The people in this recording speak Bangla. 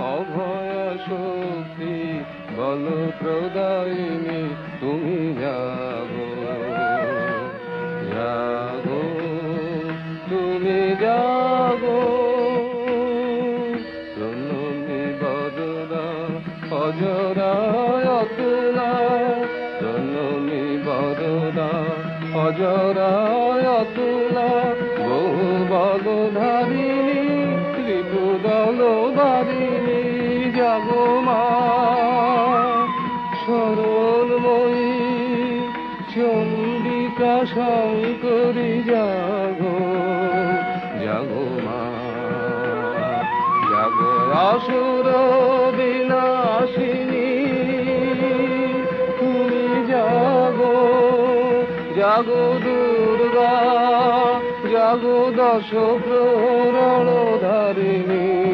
অভয় শক্তি বল প্রদায়িনী তুমি জাগো জাগো তুমি জাগো জননী বদনা অজরায় অতুলা জননী বদনা অজরায় অতুলা বহু বলধারিণী ত্রিপুদল বারিণী জাগো মা সরলময়ী চণ্ডিকা শঙ্করী জাগো জাগো মা জাগো আসুর বিনাশিনী তুমি জাগো জাগো দুর্গা জাগো দশ প্রহরণ ধারিণী